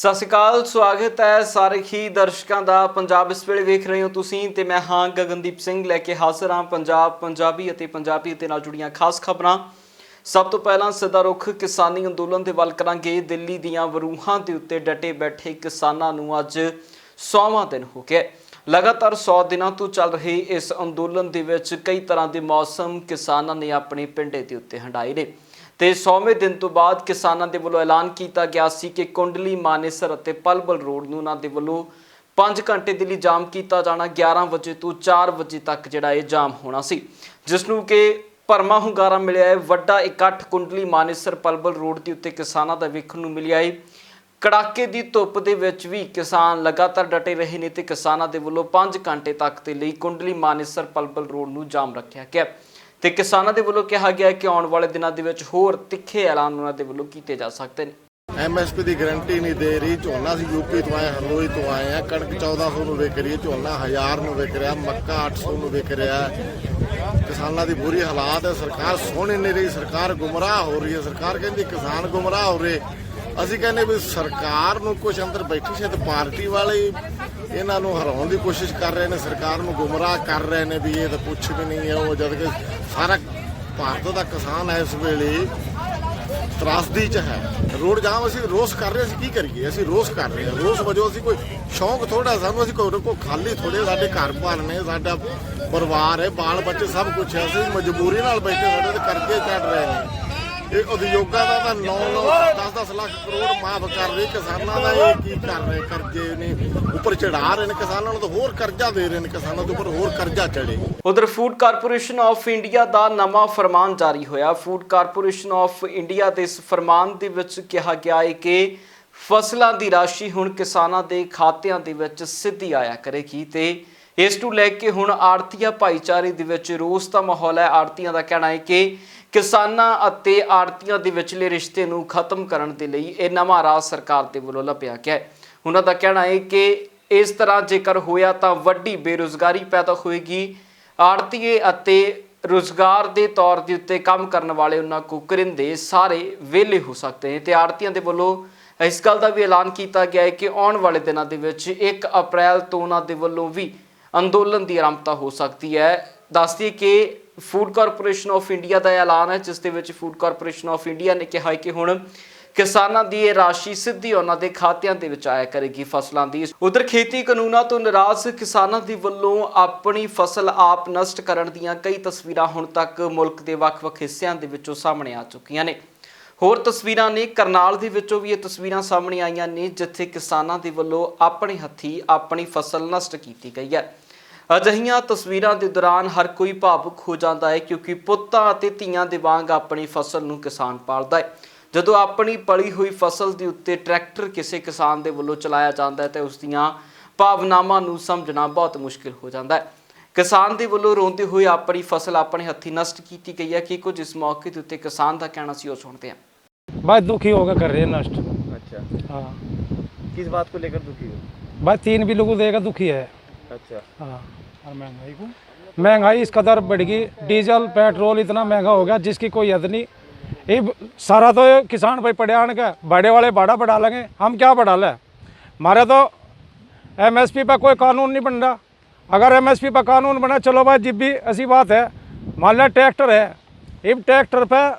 ਸਤਿ ਸ਼੍ਰੀ ਅਕਾਲ। ਸਵਾਗਤ ਹੈ ਸਾਰੇ ਹੀ ਦਰਸ਼ਕਾਂ ਦਾ। ਪੰਜਾਬ ਇਸ ਵੇਲੇ ਵੇਖ ਰਹੇ ਹੋ ਤੁਸੀਂ ਤੇ ਮੈਂ ਹਾਂ ਗਗਨਦੀਪ ਸਿੰਘ ਲੈ ਕੇ ਹਾਜ਼ਰ ਹਾਂ ਪੰਜਾਬੀ ਅਤੇ ਨਾਲ ਜੁੜੀਆਂ ਖਾਸ ਖਬਰਾਂ। ਸਭ ਤੋਂ ਪਹਿਲਾਂ ਸਿੱਧਾ ਰੁਖ ਕਿਸਾਨੀ ਅੰਦੋਲਨ ਦੇ ਵੱਲ ਕਰਾਂਗੇ। ਦਿੱਲੀ ਦੀਆਂ ਵਰੂਹਾਂ ਦੇ ਉੱਤੇ ਡਟੇ ਬੈਠੇ ਕਿਸਾਨਾਂ ਨੂੰ ਅੱਜ 100ਵਾਂ ਦਿਨ ਹੋ ਗਿਆ। ਲਗਾਤਾਰ 100 ਦਿਨਾਂ ਤੋਂ ਚੱਲ ਰਹੇ ਇਸ ਅੰਦੋਲਨ ਦੇ ਵਿੱਚ ਕਈ ਤਰ੍ਹਾਂ ਦੇ ਮੌਸਮ ਕਿਸਾਨਾਂ ਨੇ ਆਪਣੇ ਪਿੰਡੇ ਦੇ ਉੱਤੇ ਹੰਢਾਏ ਨੇ ਤੇ 100ਵੇਂ ਦਿਨ ਤੋਂ ਬਾਅਦ ਕਿਸਾਨਾਂ ਦੇ ਵੱਲੋਂ ਐਲਾਨ ਕੀਤਾ ਗਿਆ ਸੀ ਕਿ ਕੁੰਡਲੀ ਮਾਨੇਸਰ ਅਤੇ ਪਲਵਲ ਰੋਡ ਨੂੰ ਉਹਨਾਂ ਦੇ ਵੱਲੋਂ 5 ਘੰਟੇ ਦੇ ਲਈ ਜਾਮ ਕੀਤਾ ਜਾਣਾ। 11 ਵਜੇ ਤੋਂ 4 ਵਜੇ ਤੱਕ ਜਿਹੜਾ ਇਹ ਜਾਮ ਹੋਣਾ ਸੀ, ਜਿਸ ਨੂੰ ਕਿ ਭਰਮਾ ਹੁੰਗਾਰਾ ਮਿਲਿਆ ਹੈ। ਵੱਡਾ ਇਕੱਠ ਕੁੰਡਲੀ ਮਾਨੇਸਰ ਪਲਵਲ ਰੋਡ ਦੇ ਉੱਤੇ ਕਿਸਾਨਾਂ ਦਾ ਵੇਖਣ ਨੂੰ ਮਿਲਿਆ ਹੈ। ਕੜਾਕੇ ਦੀ ਧੁੱਪ ਦੇ ਵਿੱਚ ਵੀ ਕਿਸਾਨ ਲਗਾਤਾਰ ਡਟੇ ਰਹੇ ਨੇ ਤੇ ਕਿਸਾਨਾਂ ਦੇ ਵੱਲੋਂ 5 ਘੰਟੇ ਤੱਕ ਦੇ ਲਈ ਕੁੰਡਲੀ ਮਾਨੇਸਰ ਪਲਵਲ ਰੋਡ ਨੂੰ ਜਾਮ ਰੱਖਿਆ ਗਿਆ ਤੇ ਕਿਸਾਨਾਂ ਦੇ ਵੱਲੋਂ ਕਿਹਾ ਗਿਆ ਕਿ ਆਉਣ ਵਾਲੇ ਦਿਨਾਂ ਦੇ ਵਿੱਚ ਹੋਰ ਤਿੱਖੇ ਐਲਾਨ ਉਹਨਾਂ ਦੇ ਵੱਲੋਂ ਕੀਤੇ ਜਾ ਸਕਦੇ ਨੇ। ਐਮਐਸਪੀ ਦੀ ਗਰੰਟੀ ਨਹੀਂ ਦੇ ਰਹੀ। ਝੋਨਾ ਸੀ ਯੂਪੀ ਤੋਂ ਆਏ, ਹਰਦੋਈ ਤੋਂ ਆਏ ਆ। ਕਣਕ 1400 ਨੂੰ ਵਿਕ ਰਹੀ ਹੈ, ਝੋਨਾ 1000 ਨੂੰ ਵਿਕ ਰਿਹਾ, ਮੱਕਾ 800 ਨੂੰ ਵਿਕ ਰਿਹਾ। ਕਿਸਾਨਾਂ ਦੀ ਬੁਰੀ ਹਾਲਾਤ ਹੈ। ਸਰਕਾਰ ਸੁਣ ਨਹੀਂ ਰਹੀ, ਸਰਕਾਰ ਗੁੰਮਰਾਹ ਹੋ ਰਹੀ ਹੈ। ਸਰਕਾਰ ਕਹਿੰਦੀ ਕਿਸਾਨ ਗੁੰਮਰਾਹ ਹੋ ਰਹੇ। ਅਸੀਂ ਕਹਿੰਦੇ ਵੀ ਸਰਕਾਰ ਨੂੰ ਕੁਝ ਅੰਦਰ ਬੈਠੀ ਸ਼ਾਇਦ ਪਾਰਟੀ ਵਾਲੇ ਇਹਨਾਂ ਨੂੰ ਹਰਾਉਣ ਦੀ ਕੋਸ਼ਿਸ਼ ਕਰ ਰਹੇ ਨੇ, ਸਰਕਾਰ ਨੂੰ ਗੁੰਮਰਾਹ ਕਰ ਰਹੇ ਨੇ ਵੀ ਇਹ ਤਾਂ ਕੁਛ ਵੀ ਨਹੀਂ ਹੈ ਉਹ, ਜਦ ਕਿ ਸਾਰਾ ਭਾਰਤ ਦਾ ਕਿਸਾਨ ਹੈ ਇਸ ਵੇਲੇ ਤਰਾਸਦੀ 'ਚ ਹੈ। ਰੋਡ ਜਾਮ ਅਸੀਂ ਰੋਸ ਕਰ ਰਹੇ, ਅਸੀਂ ਕੀ ਕਰੀਏ? ਅਸੀਂ ਰੋਸ ਕਰ ਰਹੇ ਹਾਂ। ਰੋਸ ਵਜੋਂ ਅਸੀਂ ਕੋਈ ਸ਼ੌਂਕ ਥੋੜਾ ਸਾਨੂੰ, ਅਸੀਂ ਕੋਈ ਖਾਲੀ ਥੋੜੇ, ਸਾਡੇ ਘਰ ਬਾਰ ਨੇ, ਸਾਡਾ ਪਰਿਵਾਰ ਹੈ, ਬਾਲ ਬੱਚੇ ਸਭ ਕੁਛ ਹੈ। ਅਸੀਂ ਮਜਬੂਰੀ ਨਾਲ ਬੈਠੇ, ਸਾਡੇ ਤੇ ਕਰਜ਼ੇ ਚੜ ਰਹੇ ਨੇ। ਇਹ ਉਦਯੋਗਾਂ ਦਾ ਤਾਂ 9-10 ਲੱਖ ਕਰੋੜ ਮਾਫ ਕਰ ਰਹੇ, ਕਿਸਾਨਾਂ ਦਾ ਇਹ ਕੀ ਕਰ ਰਹੇ? ਕਰਜ਼ੇ ਨੇ ਉੱਪਰ ਚੜਾ ਰਹੇ ਨੇ, ਕਿਸਾਨਾਂ ਨੂੰ ਤਾਂ ਹੋਰ ਕਰਜ਼ਾ ਦੇ ਰਹੇ ਨੇ, ਕਿਸਾਨਾਂ ਦੇ ਉੱਪਰ ਹੋਰ ਕਰਜ਼ਾ ਚੜੇ। ਉਧਰ ਫੂਡ ਕਾਰਪੋਰੇਸ਼ਨ ਆਫ ਇੰਡੀਆ ਦਾ ਨਵਾਂ ਫਰਮਾਨ ਜਾਰੀ ਹੋਇਆ। ਫੂਡ ਕਾਰਪੋਰੇਸ਼ਨ ਆਫ ਇੰਡੀਆ ਦੇ ਇਸ ਫਰਮਾਨ ਦੇ ਵਿੱਚ ਕਿਹਾ ਗਿਆ ਹੈ ਕਿ ਫਸਲਾਂ ਦੀ ਰਾਸ਼ੀ ਹੁਣ ਕਿਸਾਨਾਂ ਦੇ ਖਾਤਿਆਂ ਦੇ ਵਿੱਚ ਸਿੱਧੀ ਆਇਆ ਕਰੇਗੀ ਤੇ ਇਸ ਨੂੰ ਲੈ ਕੇ ਹੁਣ ਆੜਤੀਆ ਭਾਈਚਾਰੇ ਦੇ ਵਿੱਚ ਰੋਸ ਦਾ ਮਾਹੌਲ ਹੈ। ਆੜਤੀਆਂ ਦਾ ਕਹਿਣਾ ਹੈ ਕਿ ਕਿਸਾਨਾਂ ਅਤੇ ਆੜਤੀਆਂ ਦੇ ਵਿਚਲੇ ਰਿਸ਼ਤੇ ਨੂੰ ਖਤਮ ਕਰਨ ਦੇ ਲਈ ਇਹ ਨਵਾਂ ਰਾਹ ਸਰਕਾਰ ਦੇ ਵੱਲੋਂ ਲੱਭਿਆ ਗਿਆ ਹੈ। ਉਹਨਾਂ ਦਾ ਕਹਿਣਾ ਹੈ ਕਿ ਇਸ ਤਰ੍ਹਾਂ ਜੇਕਰ ਹੋਇਆ ਤਾਂ ਵੱਡੀ ਬੇਰੁਜ਼ਗਾਰੀ ਪੈਦਾ ਹੋਏਗੀ। ਆੜਤੀਏ ਅਤੇ ਰੁਜ਼ਗਾਰ ਦੇ ਤੌਰ ਦੇ ਉੱਤੇ ਕੰਮ ਕਰਨ ਵਾਲੇ ਉਹਨਾਂ ਕੁਕਰਿੰਦੇ ਸਾਰੇ ਵਿਹਲੇ ਹੋ ਸਕਦੇ ਨੇ ਤੇ ਆੜਤੀਆਂ ਦੇ ਵੱਲੋਂ ਇਸ ਗੱਲ ਦਾ ਵੀ ਐਲਾਨ ਕੀਤਾ ਗਿਆ ਹੈ ਕਿ ਆਉਣ ਵਾਲੇ ਦਿਨਾਂ ਦੇ ਵਿੱਚ 1 ਅਪ੍ਰੈਲ ਤੋਂ ਉਹਨਾਂ ਦੇ ਵੱਲੋਂ ਵੀ ਅੰਦੋਲਨ ਦੀ ਆਰੰਭਤਾ ਹੋ ਸਕਦੀ ਹੈ। ਦੱਸਦੀ ਕਿ ਫੂਡ ਕਾਰਪੋਰੇਸ਼ਨ ਆਫ ਇੰਡੀਆ ਦਾ ਐਲਾਨ ਹੈ, ਜਿਸ ਦੇ ਵਿੱਚ ਫੂਡ ਕਾਰਪੋਰੇਸ਼ਨ ਆਫ ਇੰਡੀਆ ਨੇ ਕਿਹਾ ਹੈ ਕਿ ਹੁਣ ਕਿਸਾਨਾਂ ਦੀ ਇਹ ਰਾਸ਼ੀ ਸਿੱਧੀ ਉਹਨਾਂ ਦੇ ਖਾਤਿਆਂ ਦੇ ਵਿੱਚ ਆਇਆ ਕਰੇਗੀ ਫਸਲਾਂ ਦੀ। ਉਧਰ ਖੇਤੀ ਕਾਨੂੰਨਾਂ ਤੋਂ ਨਾਰਾਜ਼ ਕਿਸਾਨਾਂ ਦੀ ਵੱਲੋਂ ਆਪਣੀ ਫਸਲ ਆਪ ਨਸ਼ਟ ਕਰਨ ਦੀਆਂ ਕਈ ਤਸਵੀਰਾਂ ਹੁਣ ਤੱਕ ਮੁਲਕ ਦੇ ਵੱਖ-ਵੱਖ ਹਿੱਸਿਆਂ ਦੇ ਵਿੱਚੋਂ ਸਾਹਮਣੇ ਆ ਚੁੱਕੀਆਂ ਨੇ। ਹੋਰ ਤਸਵੀਰਾਂ ਨੇ ਕਰਨਾਲ ਦੇ ਵਿੱਚੋਂ ਵੀ ਇਹ ਤਸਵੀਰਾਂ ਸਾਹਮਣੇ ਆਈਆਂ ਨੇ, ਜਿੱਥੇ ਕਿਸਾਨਾਂ ਦੇ ਵੱਲੋਂ ਆਪਣੇ ਹੱਥੀਂ ਆਪਣੀ ਫਸਲ ਨਸ਼ਟ ਕੀਤੀ ਗਈ ਹੈ। ਅਜਿਹੀਆਂ ਤਸਵੀਰਾਂ ਦੇ ਦੌਰਾਨ ਹਰ ਕੋਈ ਭਾਵੁਕ ਹੋ ਜਾਂਦਾ ਹੈ, ਕਿਉਂਕਿ ਪੁੱਤਾਂ ਅਤੇ ਧੀਆਂ ਦੇ ਵਾਂਗ ਆਪਣੀ ਫਸਲ ਨੂੰ ਕਿਸਾਨ ਪਾਲਦਾ ਹੈ। ਜਦੋਂ ਆਪਣੀ ਪਲੀ ਹੋਈ ਫਸਲ ਦੇ ਉੱਤੇ ਟਰੈਕਟਰ ਕਿਸੇ ਕਿਸਾਨ ਦੇ ਵੱਲੋਂ ਚਲਾਇਆ ਜਾਂਦਾ ਹੈ ਤਾਂ ਉਸ ਦੀਆਂ ਭਾਵਨਾਵਾਂ ਨੂੰ ਸਮਝਣਾ ਬਹੁਤ ਮੁਸ਼ਕਿਲ ਹੋ ਜਾਂਦਾ ਹੈ। ਕਿਸਾਨ ਦੇ ਵੱਲੋਂ ਰੋਂਦੇ ਹੋਏ ਆਪਣੀ ਫਸਲ ਆਪਣੇ ਹੱਥੀਂ ਨਸ਼ਟ ਕੀਤੀ ਗਈ ਹੈ। ਕਿ ਕੁਝ ਇਸ ਮੌਕੇ ਦੇ ਉੱਤੇ ਕਿਸਾਨ ਦਾ ਕਹਿਣਾ ਸੀ, ਉਹ ਸੁਣਦੇ ਹਾਂ। भाई दुखी होगा कर रहे हैं नष्ट। अच्छा, हाँ। किस बात को लेकर दुखी हो? भाई 3 बिलों को देगा दुखी है। अच्छा, हाँ, और महंगाई इस कदर बढ़ गई। डीजल पेट्रोल इतना महंगा हो गया जिसकी कोई हद नहीं। ये सारा तो किसान भाई पड़े आने का, बड़े वाले बाड़ा बढ़ा लेंगे, हम क्या बढ़ा लें? हमारे तो MSP पर कोई कानून नहीं बन रहा। अगर MSP पर कानून बना, चलो भाई जब भी ऐसी बात है, मान लिया ट्रैक्टर है, ये ट्रैक्टर पर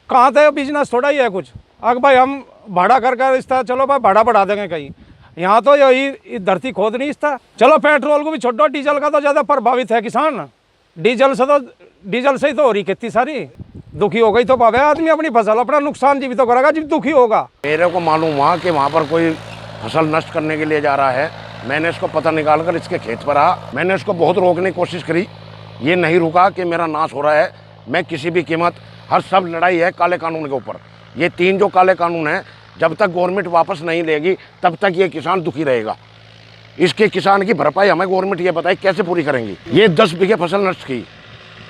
कहाँ तक बिजनेस थोड़ा ही है कुछ। अगर भाई हम भाड़ा कर इस तरह, चलो भाई भाड़ा बढ़ा देंगे कहीं, यहाँ तो यही धरती खोद नहीं इस तरह। चलो पेट्रोल को भी छोड़ो, डीजल का तो ज़्यादा प्रभावित है किसान। डीजल से ही तो हो रही खेती सारी। दुखी हो गई तो पावे आदमी अपनी फसल, अपना नुकसान जीवित तो करेगा जब दुखी होगा। मेरे को मालूम हुआ कि वहाँ पर कोई फसल नष्ट करने के लिए जा रहा है। मैंने इसको पता निकाल कर इसके खेत पर आया। मैंने इसको बहुत रोकने की कोशिश करी, ये नहीं रुका कि मेरा नाश हो रहा है। मैं किसी भी कीमत, हर सब लड़ाई है काले कानून के ऊपर। ये 3 जो काले कानून हैं, जब तक गवर्नमेंट वापस नहीं लेगी तब तक ये किसान दुखी रहेगा। इसके किसान की भरपाई हमें गवर्नमेंट ये बताए कैसे पूरी करेंगी। ये 10 बीघे फसल नष्ट की,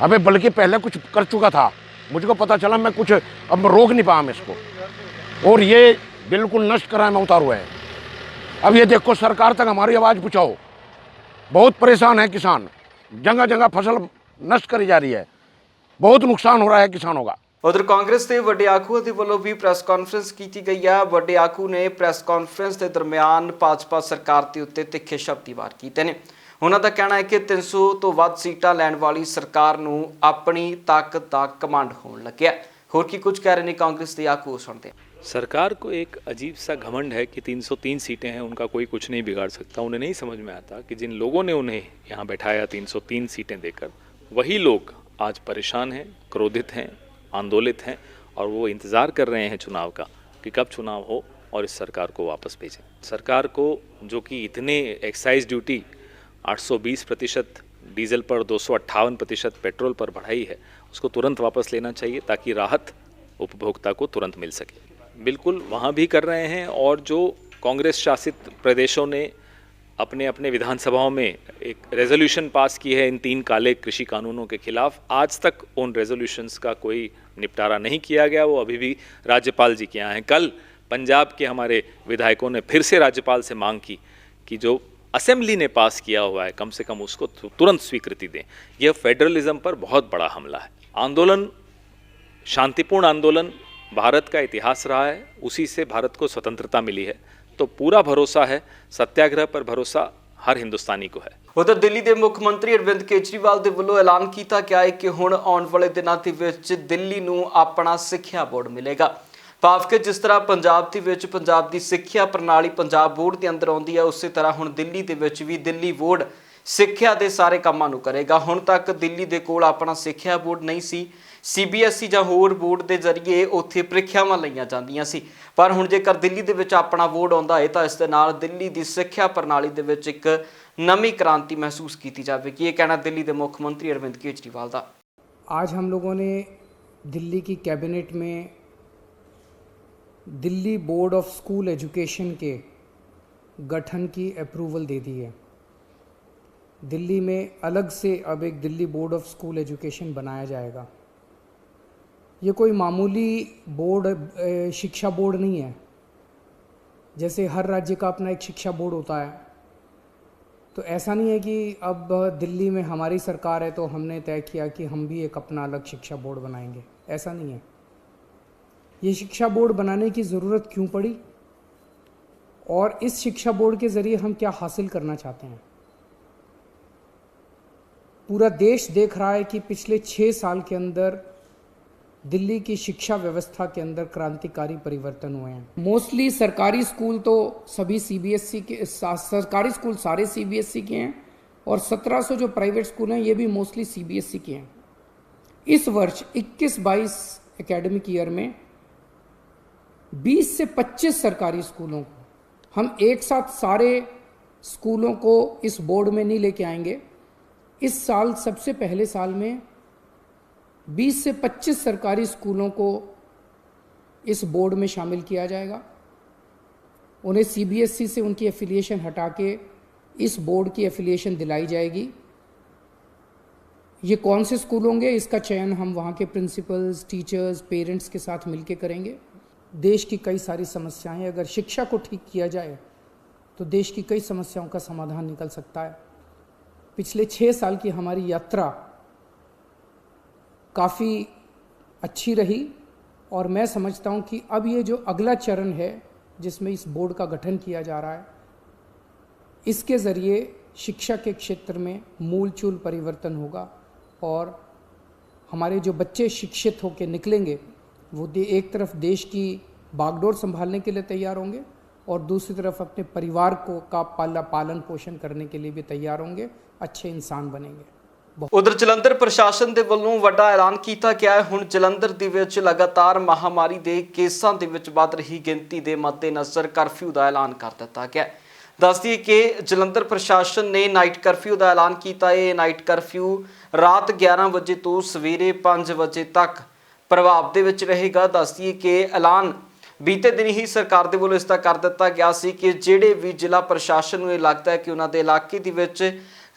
अबे बल्कि पहले कुछ कर चुका था, मुझको पता चला मैं कुछ अब रोक नहीं पाया मैं इसको, और ये बिल्कुल नष्ट कराए में उतार हुआ है। अब ये देखो सरकार तक हमारी आवाज़ पहुँचाओ। बहुत परेशान है किसान, जगह जगह फसल नष्ट करी जा रही है, बहुत नुकसान हो रहा है किसानों का। ਉਧਰ ਕਾਂਗਰਸ ਦੇ ਵੱਡੇ ਆਗੂਆਂ ਦੇ ਵੱਲੋਂ ਵੀ ਪ੍ਰੈਸ ਕਾਨਫਰੰਸ ਕੀਤੀ ਗਈ ਹੈ। ਵੱਡੇ ਆਗੂ ਨੇ ਪ੍ਰੈਸ ਕਾਨਫਰੰਸ ਦੇ ਦਰਮਿਆਨ ਭਾਜਪਾ ਸਰਕਾਰ ਦੇ ਉੱਤੇ ਤਿੱਖੇ ਸ਼ਬਦੀ ਵਾਰ ਕੀਤੇ ਨੇ। ਉਹਨਾਂ ਦਾ ਕਹਿਣਾ ਹੈ ਕਿ 300 ਤੋਂ ਵੱਧ ਸੀਟਾਂ ਲੈਣ ਵਾਲੀ ਸਰਕਾਰ ਨੂੰ ਆਪਣੀ ਤਾਕਤ ਦਾ ਕਮਾਂਡ ਹੋਣ ਲੱਗਿਆ। ਹੋਰ ਕੀ ਕੁਝ ਕਹਿ ਰਹੇ ਨੇ ਕਾਂग्रेस ਦੇ आगू सुनते हैं। सरकार को एक अजीब सा घमंड है कि 303 सीटें हैं, उनका कोई कुछ नहीं बिगाड़ सकता। उन्हें नहीं समझ में आता कि जिन लोगों ने उन्हें यहाँ बैठाया 303 सीटें देकर, वही लोग आज परेशान हैं, क्रोधित हैं, आंदोलित हैं और वो इंतज़ार कर रहे हैं चुनाव का कि कब चुनाव हो और इस सरकार को वापस भेजें। सरकार को जो कि इतने एक्साइज ड्यूटी 820% डीजल पर 258% पेट्रोल पर बढ़ाई है, उसको तुरंत वापस लेना चाहिए ताकि राहत उपभोक्ता को तुरंत मिल सके। बिल्कुल वहाँ भी कर रहे हैं और जो कांग्रेस शासित प्रदेशों ने अपने अपने विधानसभाओं में एक रेजोल्यूशन पास की है इन 3 काले कृषि कानूनों के खिलाफ, आज तक उन रेजोल्यूशंस का कोई निपटारा नहीं किया गया। वो अभी भी राज्यपाल जी के यहाँ हैं। कल पंजाब के हमारे विधायकों ने फिर से राज्यपाल से मांग की कि जो असेंबली ने पास किया हुआ है कम से कम उसको तुरंत स्वीकृति दें। यह फेडरलिज्म पर बहुत बड़ा हमला है। आंदोलन शांतिपूर्ण आंदोलन भारत का इतिहास रहा है, उसी से भारत को स्वतंत्रता मिली है। तो पूरा भरोसा है, सत्याग्रह पर भरोसा हर हिंदुस्तानी को है। उधर दिल्ली के मुख्य मंत्री अरविंद केजरीवाल के वलों ऐलान किया गया है कि हुण आने वाले दिनों के विच दिल्ली नूं अपना सिक्ख्या बोर्ड मिलेगा। भाव कि जिस तरह पंजाब दे विच पंजाब की सिक्ख्या प्रणाली पंजाब बोर्ड के अंदर आउंदी है, उस तरह हुण दिल्ली दे विच भी दिल्ली बोर्ड सिक्ख्या के सारे कामां नूं करेगा। हुण तक दिल्ली दे कोल अपना सिक्ख्या बोर्ड नहीं सी। CBSE ਜਾਂ ਹੋਰ बोर्ड के जरिए उत्थे ਪ੍ਰੀਖਿਆਵਾਂ ਲਈਆਂ ਜਾਂਦੀਆਂ ਸੀ, पर हुण जेकर दिल्ली ਦੇ ਵਿੱਚ ਆਪਣਾ बोर्ड ਆਉਂਦਾ ਹੈ ਤਾਂ ਇਸ ਦੇ ਨਾਲ ਦਿੱਲੀ ਦੀ ਸਿੱਖਿਆ ਪ੍ਰਣਾਲੀ ਦੇ ਵਿੱਚ ਇੱਕ ਨਵੀਂ क्रांति महसूस की जाएगी। ये कहना दिल्ली के मुख्य मंत्री अरविंद केजरीवाल का। आज हम लोगों ने दिल्ली की कैबिनेट में Delhi board of school education के गठन की अप्रूवल दे दी है। दिल्ली में अलग से अब एक Delhi board of school education बनाया जाएगा। ये कोई मामूली बोर्ड शिक्षा बोर्ड नहीं है। जैसे हर राज्य का अपना एक शिक्षा बोर्ड होता है, तो ऐसा नहीं है कि अब दिल्ली में हमारी सरकार है तो हमने तय किया कि हम भी एक अपना अलग शिक्षा बोर्ड बनाएंगे। ऐसा नहीं है। ये शिक्षा बोर्ड बनाने की ज़रूरत क्यों पड़ी और इस शिक्षा बोर्ड के ज़रिए हम क्या हासिल करना चाहते हैं। पूरा देश देख रहा है कि पिछले 6 साल के अंदर दिल्ली की शिक्षा व्यवस्था के अंदर क्रांतिकारी परिवर्तन हुए हैं। मोस्टली सरकारी स्कूल तो सभी CBSE के, सरकारी स्कूल सारे CBSE के हैं और 1700 जो प्राइवेट स्कूल हैं ये भी मोस्टली CBSE के हैं। इस वर्ष 21-22 एकेडमिक ईयर में 20 से 25 सरकारी स्कूलों को हम एक साथ सारे स्कूलों को इस बोर्ड में नहीं लेके आएंगे। इस साल सबसे पहले साल में 20 से 25 सरकारी स्कूलों को इस बोर्ड में शामिल किया जाएगा। उन्हें CBSE से उनकी एफिलिएशन हटा के इस बोर्ड की एफिलिएशन दिलाई जाएगी। ये कौन से स्कूल होंगे इसका चयन हम वहाँ के प्रिंसिपल्स, टीचर्स, पेरेंट्स के साथ मिलके करेंगे। देश की कई सारी समस्याएं, अगर शिक्षा को ठीक किया जाए तो देश की कई समस्याओं का समाधान निकल सकता है। पिछले 6 साल की हमारी यात्रा काफ़ी अच्छी रही और मैं समझता हूँ कि अब ये जो अगला चरण है जिसमें इस बोर्ड का गठन किया जा रहा है, इसके ज़रिए शिक्षा के क्षेत्र में मूलचूल परिवर्तन होगा और हमारे जो बच्चे शिक्षित होकर निकलेंगे वो एक तरफ देश की बागडोर संभालने के लिए तैयार होंगे और दूसरी तरफ अपने परिवार को का पालन पोषण करने के लिए भी तैयार होंगे, अच्छे इंसान बनेंगे। उधर जलंधर प्रशासन के वलों वड्डा ऐलान किया गया है। हुण जलंधर दे विच लगातार महामारी के केसां दे विच वध रही गिनती के मद्देनज़र कर्फ्यू का ऐलान कर दिता गया। दस दिए कि जलंधर प्रशासन ने नाइट कर्फ्यू का ऐलान किया है। नाइट कर्फ्यू रात 11 बजे तो सवेरे 5 बजे तक प्रभाव दे विच रहेगा। दस दिए कि ऐलान बीते दिन ही सरकार के वलों इसका कर दिता गया सी कि जिहड़े भी जिला प्रशासन नूं लगता है कि उन्होंने इलाके दे विच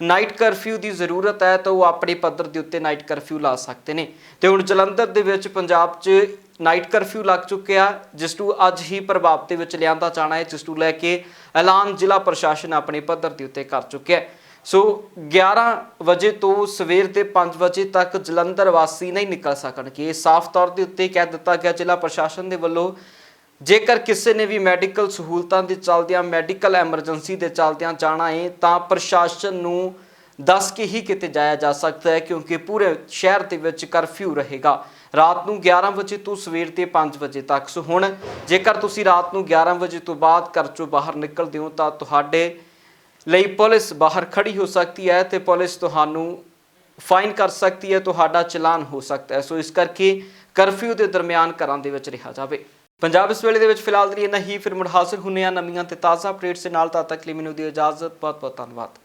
नाइट कर्फ्यू की जरूरत है तो वो अपने पद्धर के उत्ते नाइट कर्फ्यू ला सकते हैं। तो हुण जलंधर दे विच पंजाब च नाइट कर्फ्यू लग चुकिया, जिसनूं अज ही प्रभाव के विच लिआंदा जाना है, जिसनूं लैके ऐलान जिला प्रशासन अपने पद्धर के उत्ते कर चुकिया है। ਸੋ 11 ਵਜੇ ਤੋਂ ਸਵੇਰ ਦੇ 5 ਵਜੇ ਤੱਕ ਜਲੰਧਰ ਵਾਸੀ ਨਹੀਂ ਨਿਕਲ ਸਕਣਗੇ। ਇਹ ਸਾਫ਼ ਤੌਰ ਦੇ ਉੱਤੇ ਕਹਿ ਦਿੱਤਾ ਗਿਆ ਜ਼ਿਲ੍ਹਾ ਪ੍ਰਸ਼ਾਸਨ ਦੇ ਵੱਲੋਂ। ਜੇਕਰ ਕਿਸੇ ਨੇ ਵੀ ਮੈਡੀਕਲ ਸਹੂਲਤਾਂ ਦੇ ਚੱਲਦਿਆਂ, ਮੈਡੀਕਲ ਐਮਰਜੈਂਸੀ ਦੇ ਚੱਲਦਿਆਂ ਜਾਣਾ ਹੈ ਤਾਂ ਪ੍ਰਸ਼ਾਸਨ ਨੂੰ ਦੱਸ ਕੇ ਹੀ ਕਿਤੇ ਜਾਇਆ ਜਾ ਸਕਦਾ ਹੈ, ਕਿਉਂਕਿ ਪੂਰੇ ਸ਼ਹਿਰ ਦੇ ਵਿੱਚ ਕਰਫਿਊ ਰਹੇਗਾ ਰਾਤ ਨੂੰ 11 ਵਜੇ ਤੋਂ ਸਵੇਰ ਦੇ 5 ਵਜੇ ਤੱਕ। ਸੋ ਹੁਣ ਜੇਕਰ ਤੁਸੀਂ ਰਾਤ ਨੂੰ 11 ਵਜੇ ਤੋਂ ਬਾਅਦ ਘਰ ਚੋਂ ਬਾਹਰ ਨਿਕਲਦੇ ਹੋ ਤਾਂ ਤੁਹਾਡੇ ਲਈ ਪੁਲਿਸ ਬਾਹਰ ਖੜੀ ਹੋ ਸਕਦੀ ਹੈ ਤੇ ਪੁਲਿਸ ਤੁਹਾਨੂੰ ਫਾਈਨ ਕਰ ਸਕਦੀ ਹੈ, ਤੁਹਾਡਾ ਚਲਾਨ ਹੋ ਸਕਦਾ ਹੈ। ਸੋ ਇਸ ਕਰਕੇ ਕਰਫਿਊ ਦੇ ਦਰਮਿਆਨ ਘਰਾਂ ਦੇ ਵਿੱਚ ਰਿਹਾ ਜਾਵੇ। ਪੰਜਾਬ ਇਸ ਵੇਲੇ ਦੇ ਵਿੱਚ ਫਿਲਹਾਲ ਲਈ ਇੰਨਾ ਹੀ। ਫਿਰ ਮੁੜ ਹਾਜ਼ਰ ਹੁੰਦੇ ਹਾਂ ਨਵੀਆਂ ਤੇ ਤਾਜ਼ਾ ਅਪਡੇਟਸ ਦੇ ਨਾਲ। ਤਦ ਤੱਕ ਲਈ ਮੈਨੂੰ ਦਿਓ ਇਜਾਜ਼ਤ। ਬਹੁਤ ਬਹੁਤ ਧੰਨਵਾਦ।